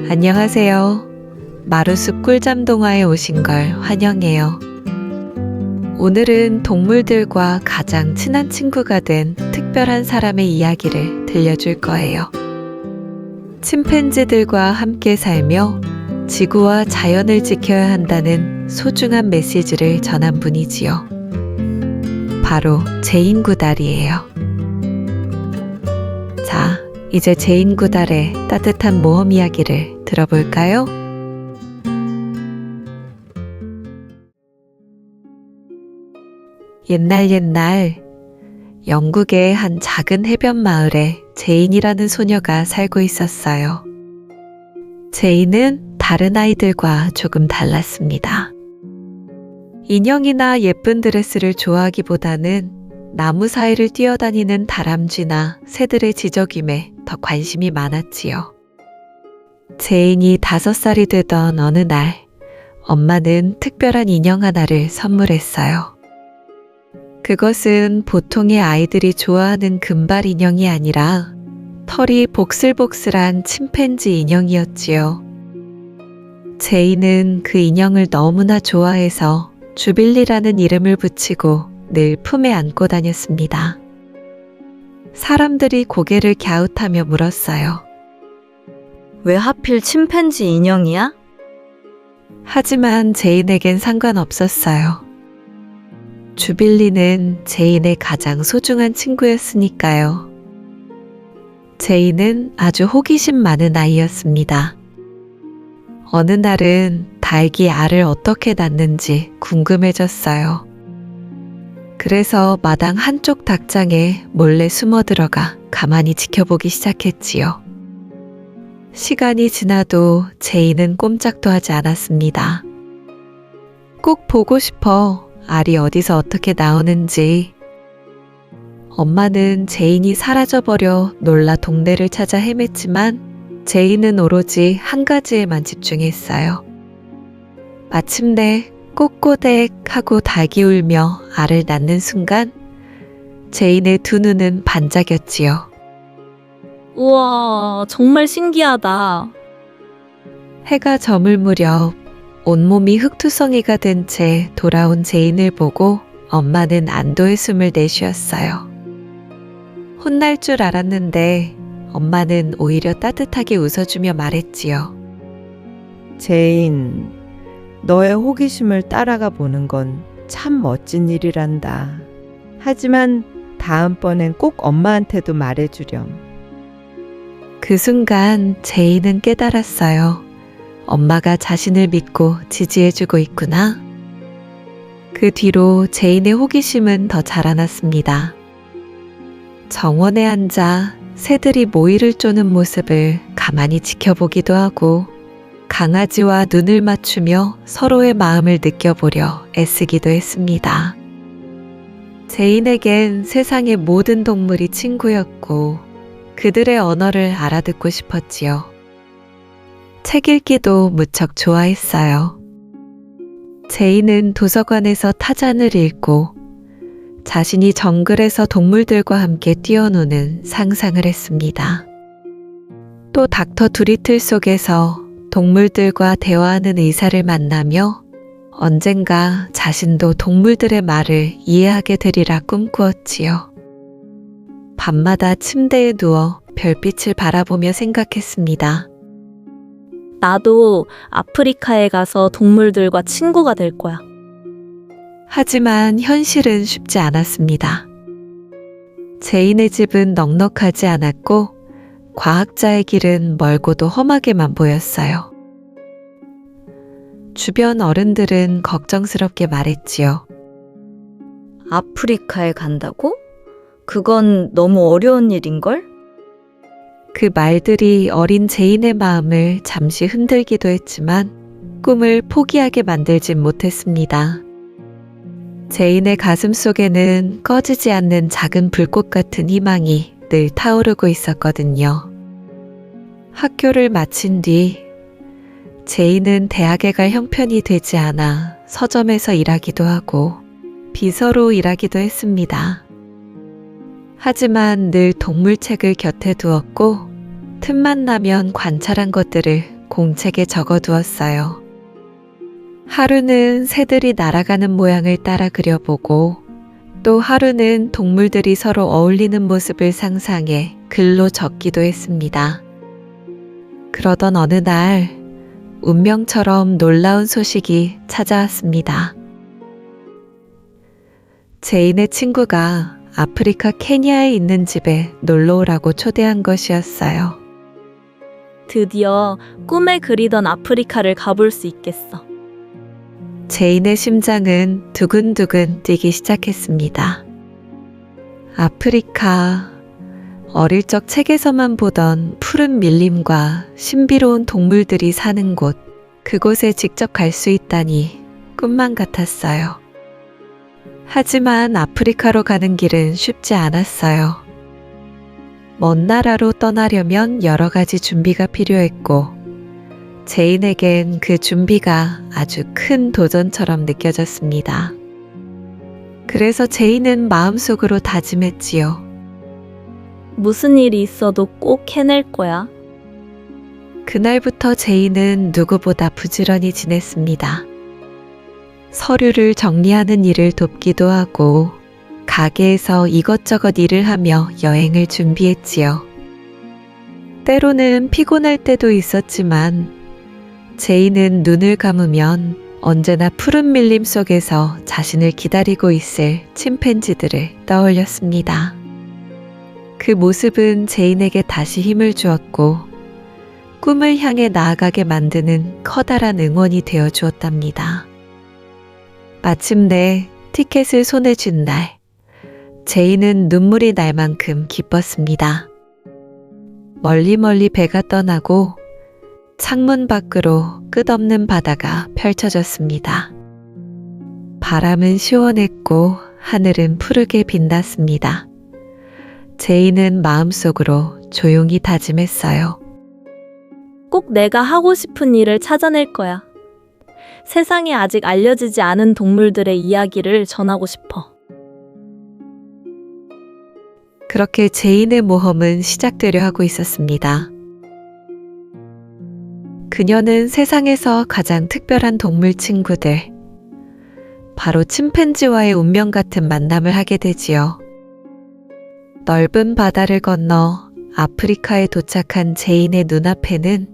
안녕하세요. 마루숲 꿀잠 동화에 오신 걸 환영해요. 오늘은 동물들과 가장 친한 친구가 된 특별한 사람의 이야기를 들려줄 거예요. 침팬지들과 함께 살며 지구와 자연을 지켜야 한다는 소중한 메시지를 전한 분이지요. 바로 제인 구달이에요. 자, 이제 제인 구달의 따뜻한 모험 이야기를 들어볼까요? 옛날 영국의 한 작은 해변 마을에 제인이라는 소녀가 살고 있었어요. 제인은 다른 아이들과 조금 달랐습니다. 인형이나 예쁜 드레스를 좋아하기보다는 나무 사이를 뛰어다니는 다람쥐나 새들의 지저귀에 더 관심이 많았지요. 제인이 5살이 되던 어느 날, 엄마는 특별한 인형 하나를 선물했어요. 그것은 보통의 아이들이 좋아하는 금발 인형이 아니라 털이 복슬복슬한 침팬지 인형이었지요. 제인은 그 인형을 너무나 좋아해서 주빌리라는 이름을 붙이고 늘 품에 안고 다녔습니다. 사람들이 고개를 갸웃하며 물었어요. 왜 하필 침팬지 인형이야? 하지만 제인에겐 상관없었어요. 주빌리는 제인의 가장 소중한 친구였으니까요. 제인은 아주 호기심 많은 아이였습니다. 어느 날은 닭이 알을 어떻게 낳는지 궁금해졌어요. 그래서 마당 한쪽 닭장에 몰래 숨어 들어가 가만히 지켜보기 시작했지요. 시간이 지나도 제인은 꼼짝도 하지 않았습니다. 꼭 보고 싶어. 알이 어디서 어떻게 나오는지. 엄마는 제인이 사라져버려 놀라 동네를 찾아 헤맸지만 제인은 오로지 한 가지에만 집중했어요. 마침내 꼬꼬댁 하고 닭이 울며 알을 낳는 순간 제인의 두 눈은 반짝였지요. 우와, 정말 신기하다. 해가 저물 무렵 온몸이 흙투성이가 된 채 돌아온 제인을 보고 엄마는 안도의 숨을 내쉬었어요. 혼날 줄 알았는데 엄마는 오히려 따뜻하게 웃어주며 말했지요. 제인, 너의 호기심을 따라가 보는 건 참 멋진 일이란다. 하지만 다음번엔 꼭 엄마한테도 말해주렴. 그 순간 제인은 깨달았어요. 엄마가 자신을 믿고 지지해주고 있구나. 그 뒤로 제인의 호기심은 더 자라났습니다. 정원에 앉아 새들이 모이를 쪼는 모습을 가만히 지켜보기도 하고 강아지와 눈을 맞추며 서로의 마음을 느껴보려 애쓰기도 했습니다. 제인에겐 세상의 모든 동물이 친구였고 그들의 언어를 알아듣고 싶었지요. 책 읽기도 무척 좋아했어요. 제인은 도서관에서 타잔을 읽고 자신이 정글에서 동물들과 함께 뛰어노는 상상을 했습니다. 또 닥터 두리틀 속에서 동물들과 대화하는 의사를 만나며 언젠가 자신도 동물들의 말을 이해하게 되리라 꿈꾸었지요. 밤마다 침대에 누워 별빛을 바라보며 생각했습니다. 나도 아프리카에 가서 동물들과 친구가 될 거야. 하지만 현실은 쉽지 않았습니다. 제인의 집은 넉넉하지 않았고 과학자의 길은 멀고도 험하게만 보였어요. 주변 어른들은 걱정스럽게 말했지요. 아프리카에 간다고? 그건 너무 어려운 일인걸? 그 말들이 어린 제인의 마음을 잠시 흔들기도 했지만 꿈을 포기하게 만들진 못했습니다. 제인의 가슴 속에는 꺼지지 않는 작은 불꽃 같은 희망이 늘 타오르고 있었거든요. 학교를 마친 뒤 제인은 대학에 갈 형편이 되지 않아 서점에서 일하기도 하고 비서로 일하기도 했습니다. 하지만 늘 동물책을 곁에 두었고 틈만 나면 관찰한 것들을 공책에 적어두었어요. 하루는 새들이 날아가는 모양을 따라 그려보고 또 하루는 동물들이 서로 어울리는 모습을 상상해 글로 적기도 했습니다. 그러던 어느 날 운명처럼 놀라운 소식이 찾아왔습니다. 제인의 친구가 아프리카 케냐에 있는 집에 놀러 오라고 초대한 것이었어요. 드디어 꿈에 그리던 아프리카를 가볼 수 있겠어. 제인의 심장은 두근두근 뛰기 시작했습니다. 아프리카, 어릴 적 책에서만 보던 푸른 밀림과 신비로운 동물들이 사는 곳, 그곳에 직접 갈 수 있다니 꿈만 같았어요. 하지만 아프리카로 가는 길은 쉽지 않았어요. 먼 나라로 떠나려면 여러 가지 준비가 필요했고, 제인에겐 그 준비가 아주 큰 도전처럼 느껴졌습니다. 그래서 제인은 마음속으로 다짐했지요. 무슨 일이 있어도 꼭 해낼 거야. 그날부터 제인은 누구보다 부지런히 지냈습니다. 서류를 정리하는 일을 돕기도 하고 가게에서 이것저것 일을 하며 여행을 준비했지요. 때로는 피곤할 때도 있었지만 제인은 눈을 감으면 언제나 푸른 밀림 속에서 자신을 기다리고 있을 침팬지들을 떠올렸습니다. 그 모습은 제인에게 다시 힘을 주었고 꿈을 향해 나아가게 만드는 커다란 응원이 되어 주었답니다. 마침내 티켓을 손에 쥔 날, 제인은 눈물이 날 만큼 기뻤습니다. 멀리 배가 떠나고 창문 밖으로 끝없는 바다가 펼쳐졌습니다. 바람은 시원했고 하늘은 푸르게 빛났습니다. 제인은 마음속으로 조용히 다짐했어요. 꼭 내가 하고 싶은 일을 찾아낼 거야. 세상에 아직 알려지지 않은 동물들의 이야기를 전하고 싶어. 그렇게 제인의 모험은 시작되려 하고 있었습니다. 그녀는 세상에서 가장 특별한 동물 친구들, 바로 침팬지와의 운명 같은 만남을 하게 되지요. 넓은 바다를 건너 아프리카에 도착한 제인의 눈앞에는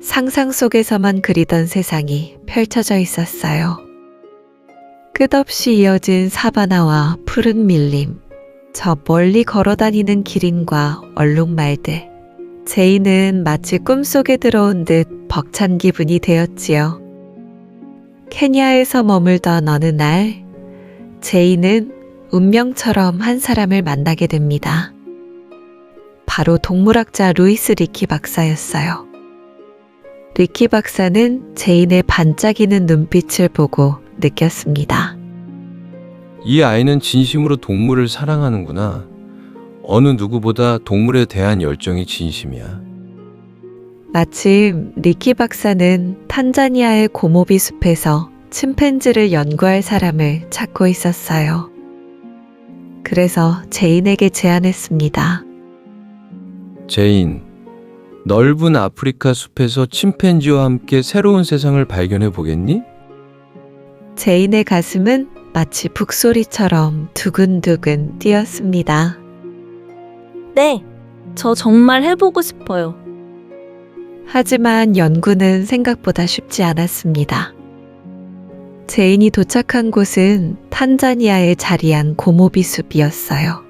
상상 속에서만 그리던 세상이 펼쳐져 있었어요. 끝없이 이어진 사바나와 푸른 밀림, 저 멀리 걸어다니는 기린과 얼룩말들. 제인은 마치 꿈속에 들어온 듯 벅찬 기분이 되었지요. 케냐에서 머물던 어느 날, 제인은 운명처럼 한 사람을 만나게 됩니다. 바로 동물학자 루이스 리키 박사였어요. 리키 박사는 제인의 반짝이는 눈빛을 보고 느꼈습니다. 이 아이는 진심으로 동물을 사랑하는구나. 어느 누구보다 동물에 대한 열정이 진심이야. 마침 리키 박사는 탄자니아의 고모비 숲에서 침팬지를 연구할 사람을 찾고 있었어요. 그래서 제인에게 제안했습니다. 제인, 넓은 아프리카 숲에서 침팬지와 함께 새로운 세상을 발견해 보겠니? 제인의 가슴은 마치 북소리처럼 두근두근 뛰었습니다. 네, 저 정말 해보고 싶어요. 하지만 연구는 생각보다 쉽지 않았습니다. 제인이 도착한 곳은 탄자니아에 자리한 고모비 숲이었어요.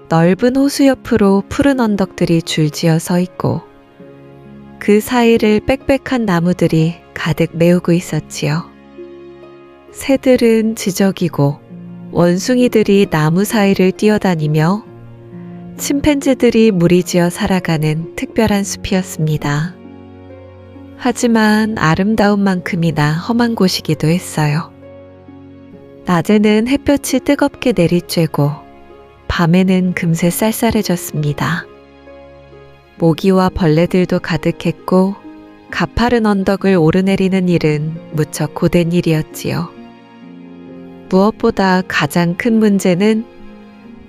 넓은 호수 옆으로 푸른 언덕들이 줄지어 서 있고 그 사이를 빽빽한 나무들이 가득 메우고 있었지요. 새들은 지저귀고 원숭이들이 나무 사이를 뛰어다니며 침팬지들이 무리지어 살아가는 특별한 숲이었습니다. 하지만 아름다운 만큼이나 험한 곳이기도 했어요. 낮에는 햇볕이 뜨겁게 내리쬐고 밤에는 금세 쌀쌀해졌습니다. 모기와 벌레들도 가득했고 가파른 언덕을 오르내리는 일은 무척 고된 일이었지요. 무엇보다 가장 큰 문제는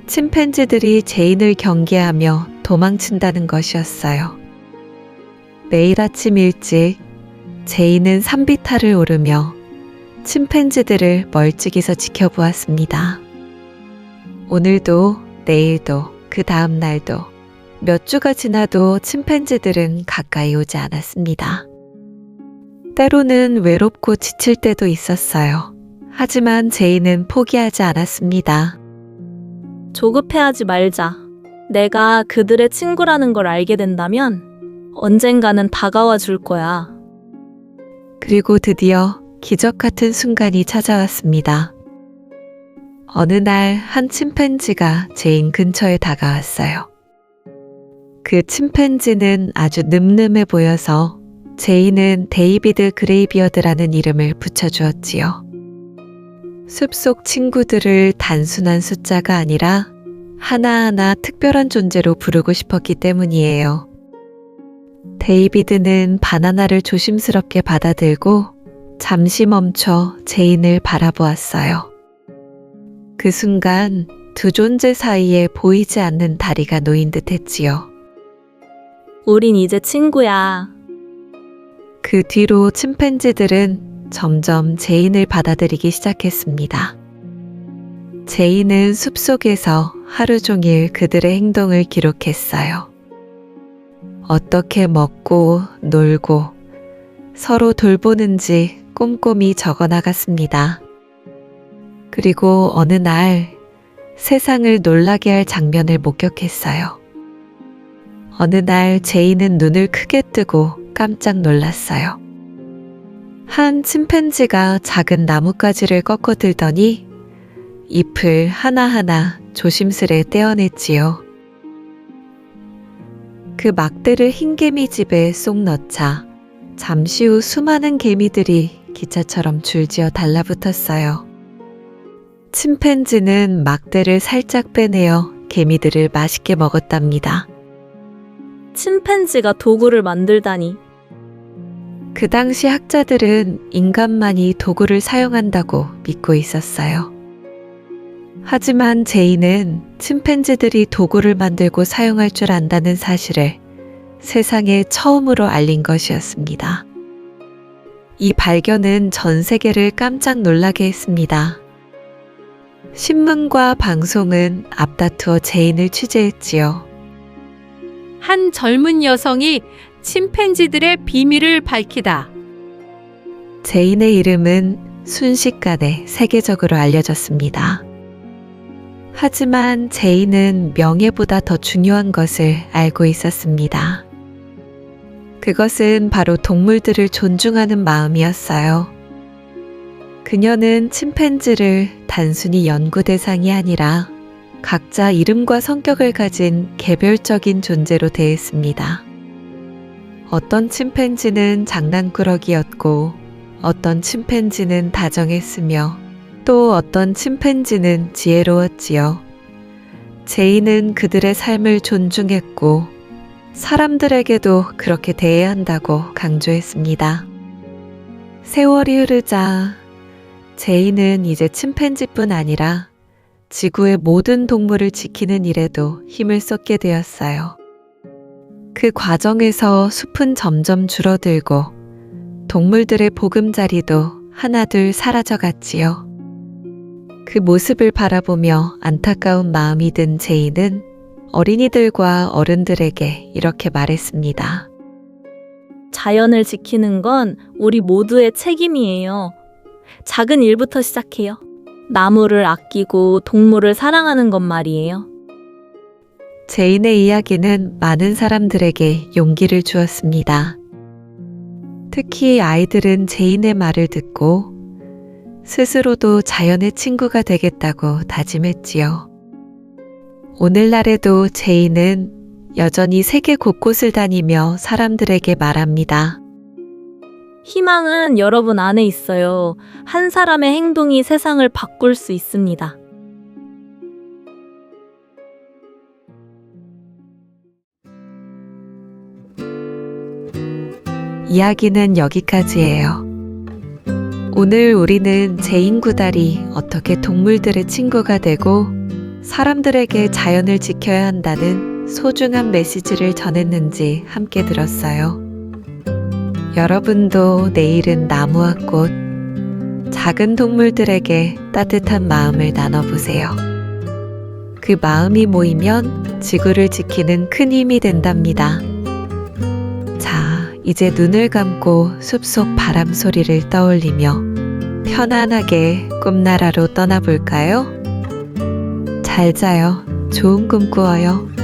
침팬지들이 제인을 경계하며 도망친다는 것이었어요. 매일 아침 일찍 제이는 산비탈을 오르며 침팬지들을 멀찍이서 지켜보았습니다. 오늘도 내일도 그 다음 날도 몇 주가 지나도 침팬지들은 가까이 오지 않았습니다. 때로는 외롭고 지칠 때도 있었어요. 하지만 제이는 포기하지 않았습니다. 조급해하지 말자. 내가 그들의 친구라는 걸 알게 된다면 언젠가는 다가와 줄 거야. 그리고 드디어 기적 같은 순간이 찾아왔습니다. 어느 날 한 침팬지가 제인 근처에 다가왔어요. 그 침팬지는 아주 늠름해 보여서 제이는 데이비드 그레이비어드라는 이름을 붙여주었지요. 숲속 친구들을 단순한 숫자가 아니라 하나하나 특별한 존재로 부르고 싶었기 때문이에요. 데이비드는 바나나를 조심스럽게 받아들고 잠시 멈춰 제인을 바라보았어요. 그 순간 두 존재 사이에 보이지 않는 다리가 놓인 듯 했지요. 우린 이제 친구야. 그 뒤로 침팬지들은 점점 제인을 받아들이기 시작했습니다. 제인은 숲속에서 하루 종일 그들의 행동을 기록했어요. 어떻게 먹고 놀고 서로 돌보는지 꼼꼼히 적어 나갔습니다. 그리고 어느 날 세상을 놀라게 할 장면을 목격했어요. 어느 날 제이는 눈을 크게 뜨고 깜짝 놀랐어요. 한 침팬지가 작은 나뭇가지를 꺾어 들더니 잎을 하나하나 조심스레 떼어냈지요. 그 막대를 흰개미 집에 쏙 넣자 잠시 후 수많은 개미들이 기차처럼 줄지어 달라붙었어요. 침팬지는 막대를 살짝 빼내어 개미들을 맛있게 먹었답니다. 침팬지가 도구를 만들다니. 그 당시 학자들은 인간만이 도구를 사용한다고 믿고 있었어요. 하지만 제이는 침팬지들이 도구를 만들고 사용할 줄 안다는 사실을 세상에 처음으로 알린 것이었습니다. 이 발견은 전 세계를 깜짝 놀라게 했습니다. 신문과 방송은 앞다투어 제인을 취재했지요. 한 젊은 여성이 침팬지들의 비밀을 밝히다. 제인의 이름은 순식간에 세계적으로 알려졌습니다. 하지만 제인은 명예보다 더 중요한 것을 알고 있었습니다. 그것은 바로 동물들을 존중하는 마음이었어요. 그녀는 침팬지를 단순히 연구 대상이 아니라 각자 이름과 성격을 가진 개별적인 존재로 대했습니다. 어떤 침팬지는 장난꾸러기였고 어떤 침팬지는 다정했으며 또 어떤 침팬지는 지혜로웠지요. 제이는 그들의 삶을 존중했고 사람들에게도 그렇게 대해야 한다고 강조했습니다. 세월이 흐르자 제이는 이제 침팬지뿐 아니라 지구의 모든 동물을 지키는 일에도 힘을 쏟게 되었어요. 그 과정에서 숲은 점점 줄어들고 동물들의 보금자리도 하나둘 사라져갔지요. 그 모습을 바라보며 안타까운 마음이 든 제이는 어린이들과 어른들에게 이렇게 말했습니다. 자연을 지키는 건 우리 모두의 책임이에요. 작은 일부터 시작해요. 나무를 아끼고 동물을 사랑하는 것 말이에요. 제인의 이야기는 많은 사람들에게 용기를 주었습니다. 특히 아이들은 제인의 말을 듣고 스스로도 자연의 친구가 되겠다고 다짐했지요. 오늘날에도 제인은 여전히 세계 곳곳을 다니며 사람들에게 말합니다. 희망은 여러분 안에 있어요. 한 사람의 행동이 세상을 바꿀 수 있습니다. 이야기는 여기까지예요. 오늘 우리는 제인 구달이 어떻게 동물들의 친구가 되고 사람들에게 자연을 지켜야 한다는 소중한 메시지를 전했는지 함께 들었어요. 여러분도 내일은 나무와 꽃, 작은 동물들에게 따뜻한 마음을 나눠보세요. 그 마음이 모이면 지구를 지키는 큰 힘이 된답니다. 자, 이제 눈을 감고 숲속 바람 소리를 떠올리며 편안하게 꿈나라로 떠나볼까요? 잘 자요. 좋은 꿈 꾸어요.